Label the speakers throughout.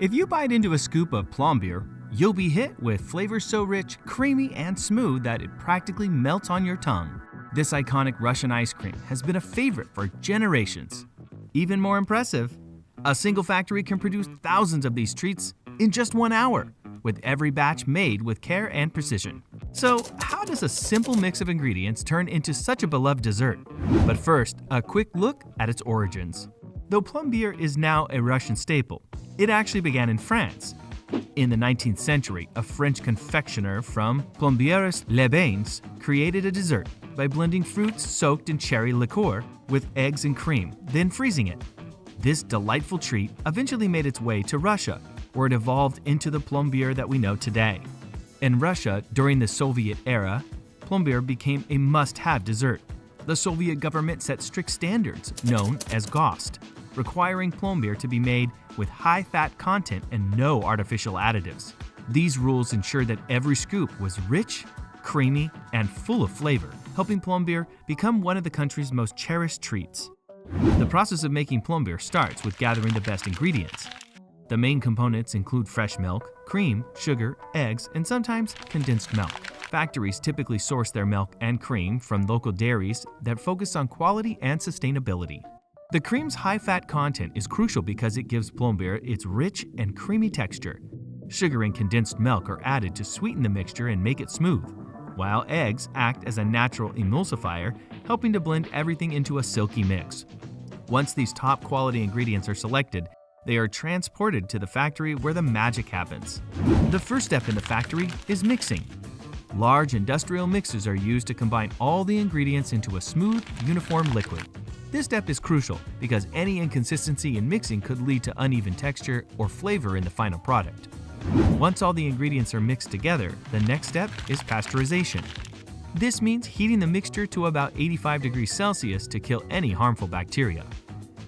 Speaker 1: If you bite into a scoop of Plombir, you'll be hit with flavors so rich, creamy, and smooth that it practically melts on your tongue. This iconic Russian ice cream has been a favorite for generations. Even more impressive, a single factory can produce thousands of these treats in just 1 hour, with every batch made with care and precision. So, how does a simple mix of ingredients turn into such a beloved dessert? But first, a quick look at its origins. Though Plombir is now a Russian staple, it actually began in France. In the 19th century, a French confectioner from Plombières-les-Bains created a dessert by blending fruits soaked in cherry liqueur with eggs and cream, then freezing it. This delightful treat eventually made its way to Russia, where it evolved into the Plombir that we know today. In Russia, during the Soviet era, Plombir became a must-have dessert. The Soviet government set strict standards, known as GOST, requiring Plombir to be made with high fat content and no artificial additives. These rules ensured that every scoop was rich, creamy, and full of flavor, helping Plombir become one of the country's most cherished treats. The process of making Plombir starts with gathering the best ingredients. The main components include fresh milk, cream, sugar, eggs, and sometimes condensed milk. Factories typically source their milk and cream from local dairies that focus on quality and sustainability. The cream's high fat content is crucial because it gives Plombir its rich and creamy texture. Sugar and condensed milk are added to sweeten the mixture and make it smooth, while eggs act as a natural emulsifier, helping to blend everything into a silky mix. Once these top quality ingredients are selected, they are transported to the factory where the magic happens. The first step in the factory is mixing. Large industrial mixers are used to combine all the ingredients into a smooth, uniform liquid. This step is crucial because any inconsistency in mixing could lead to uneven texture or flavor in the final product. Once all the ingredients are mixed together, the next step is pasteurization. This means heating the mixture to about 85 degrees Celsius to kill any harmful bacteria.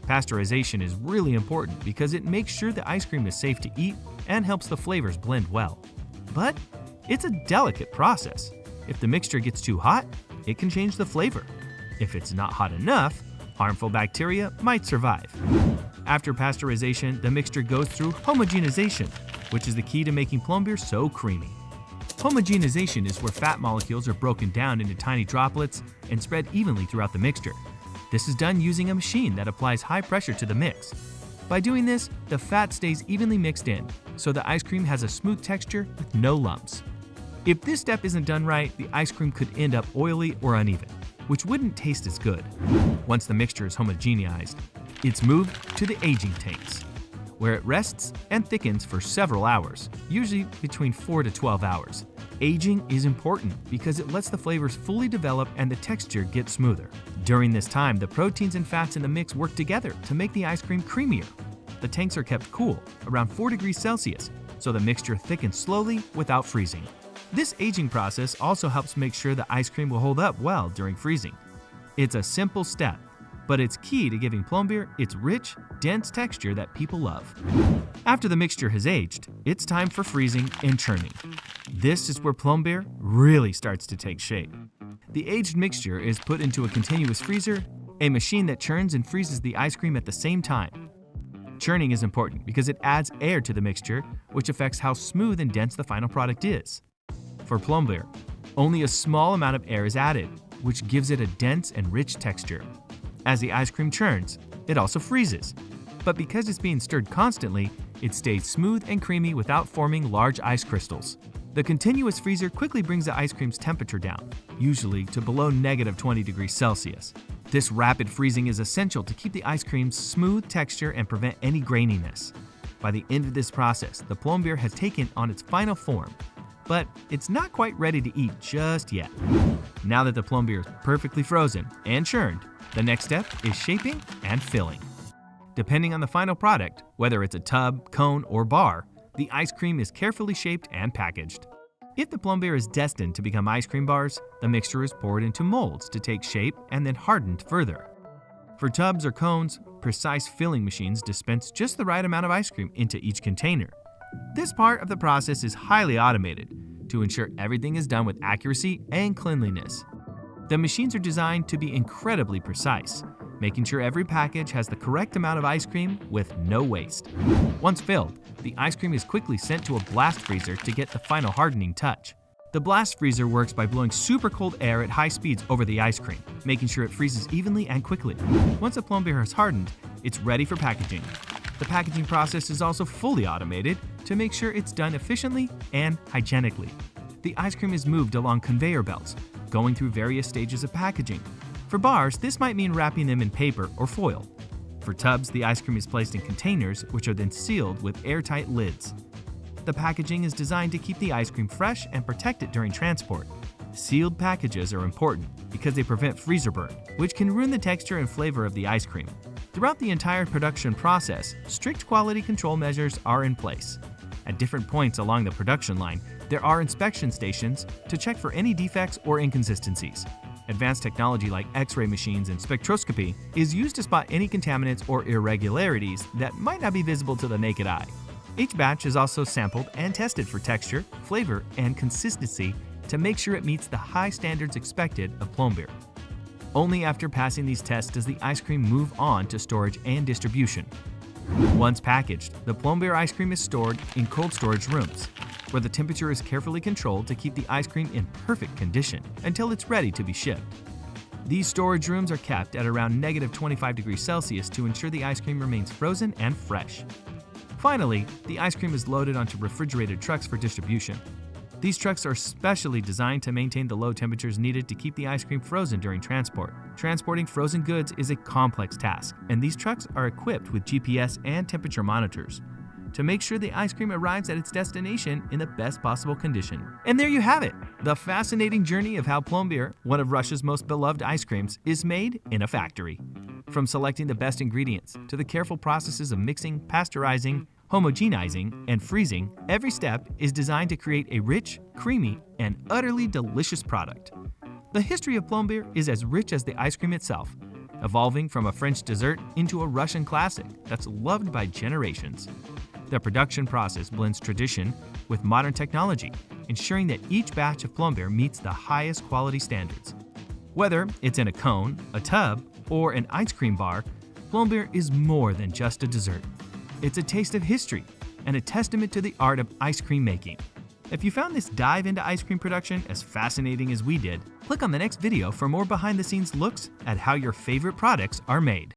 Speaker 1: Pasteurization is really important because it makes sure the ice cream is safe to eat and helps the flavors blend well. But it's a delicate process. If the mixture gets too hot, it can change the flavor. If it's not hot enough, harmful bacteria might survive. After pasteurization, the mixture goes through homogenization, which is the key to making Plombir so creamy. Homogenization is where fat molecules are broken down into tiny droplets and spread evenly throughout the mixture. This is done using a machine that applies high pressure to the mix. By doing this, the fat stays evenly mixed in, so the ice cream has a smooth texture with no lumps. If this step isn't done right, the ice cream could end up oily or uneven, which wouldn't taste as good. Once the mixture is homogenized, it's moved to the aging tanks, where it rests and thickens for several hours, usually between 4 to 12 hours. Aging is important because it lets the flavors fully develop and the texture get smoother. During this time, the proteins and fats in the mix work together to make the ice cream creamier. The tanks are kept cool, around 4 degrees Celsius, so the mixture thickens slowly without freezing. This aging process also helps make sure the ice cream will hold up well during freezing. It's a simple step, but it's key to giving Plombir its rich, dense texture that people love. After the mixture has aged, it's time for freezing and churning. This is where Plombir really starts to take shape. The aged mixture is put into a continuous freezer, a machine that churns and freezes the ice cream at the same time. Churning is important because it adds air to the mixture, which affects how smooth and dense the final product is. For Plombir, only a small amount of air is added, which gives it a dense and rich texture. As the ice cream churns, it also freezes. But because it's being stirred constantly, it stays smooth and creamy without forming large ice crystals. The continuous freezer quickly brings the ice cream's temperature down, usually to below -20 degrees Celsius. This rapid freezing is essential to keep the ice cream's smooth texture and prevent any graininess. By the end of this process, the Plombir has taken on its final form, but it's not quite ready to eat just yet. Now that the Plombir is perfectly frozen and churned, the next step is shaping and filling. Depending on the final product, whether it's a tub, cone, or bar, the ice cream is carefully shaped and packaged. If the Plombir is destined to become ice cream bars, the mixture is poured into molds to take shape and then hardened further. For tubs or cones, precise filling machines dispense just the right amount of ice cream into each container. This part of the process is highly automated to ensure everything is done with accuracy and cleanliness. The machines are designed to be incredibly precise, making sure every package has the correct amount of ice cream with no waste. Once filled, the ice cream is quickly sent to a blast freezer to get the final hardening touch. The blast freezer works by blowing super cold air at high speeds over the ice cream, making sure it freezes evenly and quickly. Once a Plombir has hardened, it's ready for packaging. The packaging process is also fully automated to make sure it's done efficiently and hygienically. The ice cream is moved along conveyor belts, going through various stages of packaging. For bars, this might mean wrapping them in paper or foil. For tubs, the ice cream is placed in containers, which are then sealed with airtight lids. The packaging is designed to keep the ice cream fresh and protect it during transport. Sealed packages are important because they prevent freezer burn, which can ruin the texture and flavor of the ice cream. Throughout the entire production process, strict quality control measures are in place. At different points along the production line, there are inspection stations to check for any defects or inconsistencies. Advanced technology like X-ray machines and spectroscopy is used to spot any contaminants or irregularities that might not be visible to the naked eye. Each batch is also sampled and tested for texture, flavor, and consistency to make sure it meets the high standards expected of Plombir. Only after passing these tests does the ice cream move on to storage and distribution. Once packaged, the Plombir ice cream is stored in cold storage rooms, where the temperature is carefully controlled to keep the ice cream in perfect condition until it's ready to be shipped. These storage rooms are kept at around -25°C to ensure the ice cream remains frozen and fresh. Finally, the ice cream is loaded onto refrigerated trucks for distribution. These trucks are specially designed to maintain the low temperatures needed to keep the ice cream frozen during transport. Transporting frozen goods is a complex task, and these trucks are equipped with GPS and temperature monitors to make sure the ice cream arrives at its destination in the best possible condition. And there you have it, the fascinating journey of how Plombir, one of Russia's most beloved ice creams, is made in a factory. From selecting the best ingredients to the careful processes of mixing, pasteurizing, homogenizing, and freezing, every step is designed to create a rich, creamy, and utterly delicious product. The history of Plombir is as rich as the ice cream itself, evolving from a French dessert into a Russian classic that's loved by generations. The production process blends tradition with modern technology, ensuring that each batch of Plombir meets the highest quality standards. Whether it's in a cone, a tub, or an ice cream bar, Plombir is more than just a dessert. It's a taste of history and a testament to the art of ice cream making. If you found this dive into ice cream production as fascinating as we did, click on the next video for more behind-the-scenes looks at how your favorite products are made.